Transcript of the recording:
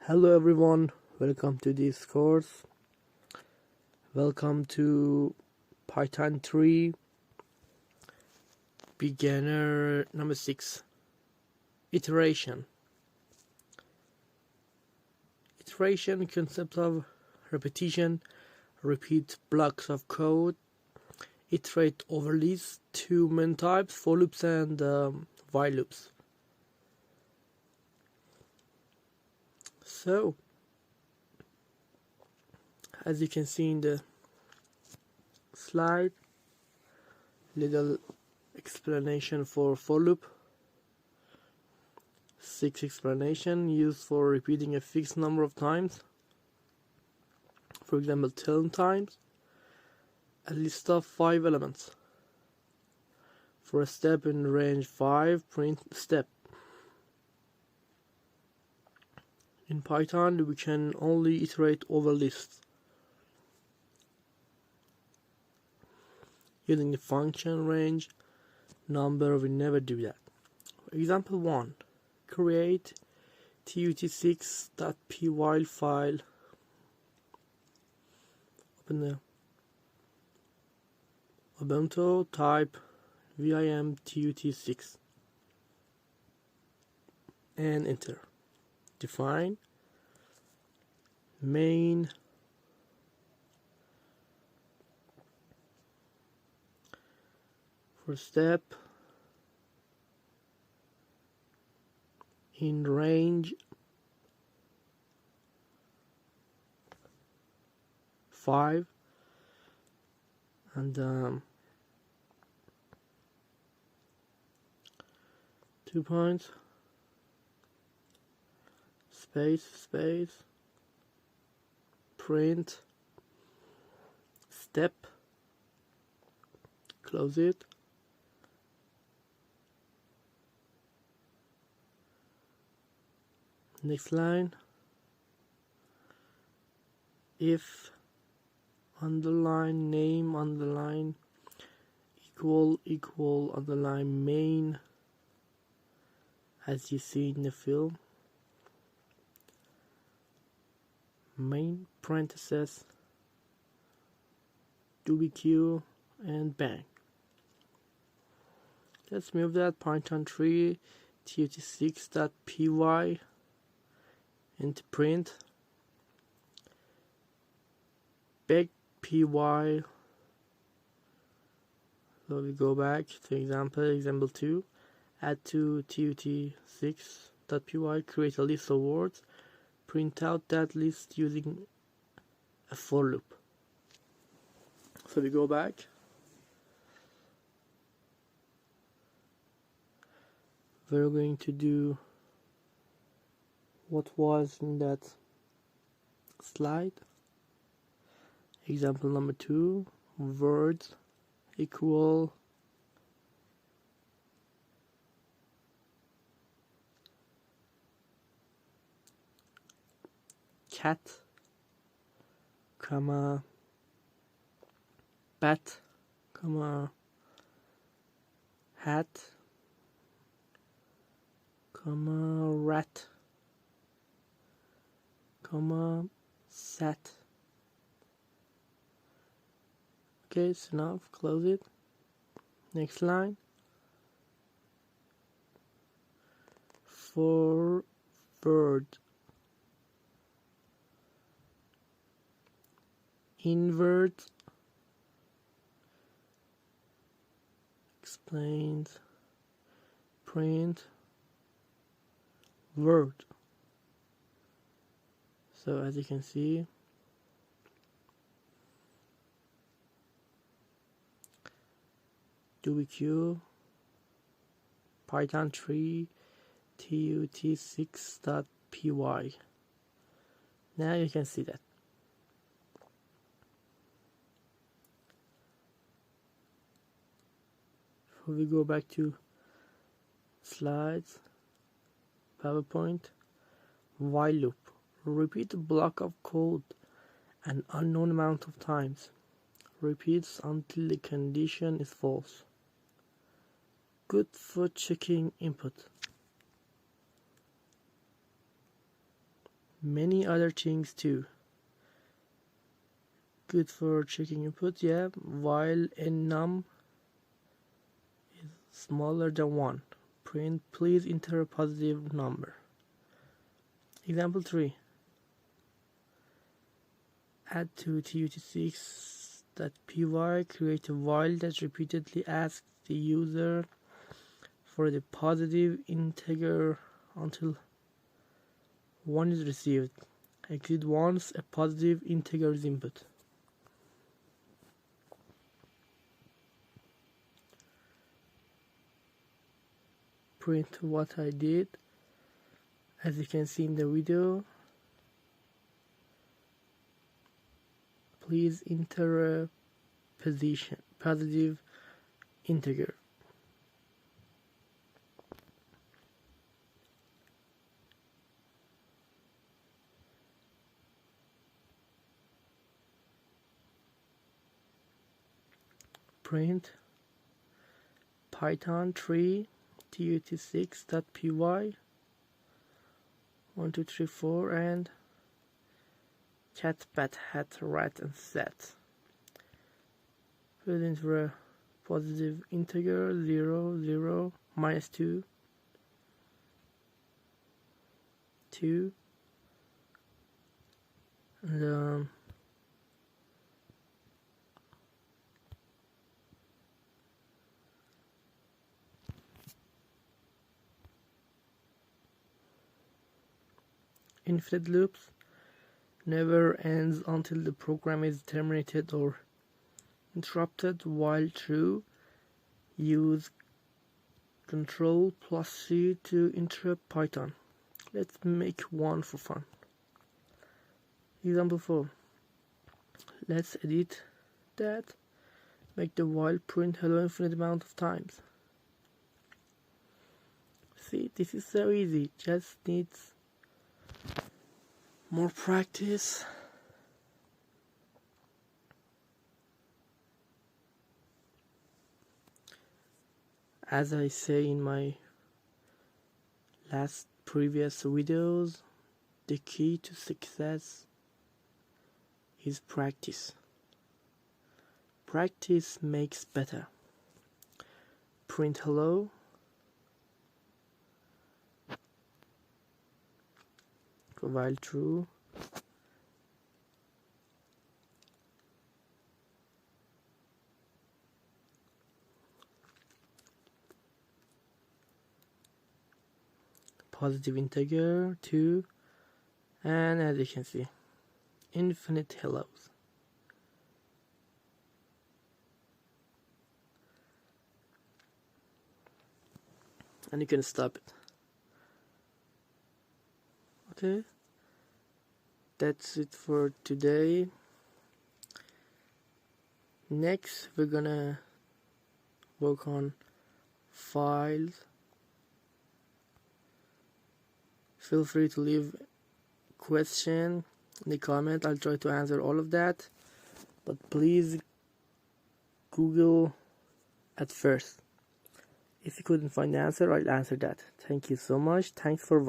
Hello everyone, welcome to this course. Welcome to Python 3 beginner number 6, iteration. Iteration concept of repetition, repeat blocks of code, iterate over lists, two main types, for loops and while loops. So, as you can see in the slide, little explanation for loop. 6 explanation used for repeating a fixed number of times. For example, 10 times. A list of 5 elements. For a step in range 5, print step. In Python, we can only iterate over lists. Using the function range number, we never do that. Example 1. Create tut6.py file. Open the Ubuntu, type vim tut6 and enter. Define main for step in range 5 and 2 points, space, print step, close it, next line, if underline name underline equal underline main, as you see in the film, main parenthesis dbq and bang. Let's move that Python 3 tut6.py into print big py. So we go back to example 2, add to tut6.py, create a list of words, print out that list using a for loop. So we go back, we're going to do what was in that slide. Example number 2, words equal cat, comma bat, comma hat, comma rat, comma sat. Okay, it's enough, close it. Next line, for bird, invert, explains, print, word. So as you can see, dbq Python 3 tut6.py. Now you can see that. So we go back to slides, PowerPoint, while loop. Repeat a block of code an unknown amount of times. Repeats until the condition is false. Good for checking input. many other things too. Good for checking input, yeah, while num is smaller than 1. Print, please enter a positive number. Example 3. Add to tut6.py, create a while that repeatedly asks the user for the positive integer until 1 is received. Exit once a positive integer is input. Print what I did. As you can see in the video, please enter a positive integer. Print Python 3 tut6.py 1 2 3 4 and cat bat hat rat and set. Put it into a positive integer 0 0 minus 2 2 and infinite loops never ends until the program is terminated or interrupted. While true, use Ctrl+C to interrupt Python. Let's make one for fun. Example 4. Let's edit that. Make the while print hello infinite amount of times. See, this is so easy. Just needs more practice. As I say in my previous videos, the key to success is practice. Practice makes better. Print hello. While true. Positive integer 2, and as you can see, infinite hellos. And you can stop it. Okay, that's it for today. Next, we're gonna work on files. Feel free to leave question in the comment. I'll try to answer all of that, but please Google at first. If you couldn't find the answer, I'll answer that. Thank you so much. Thanks for watching.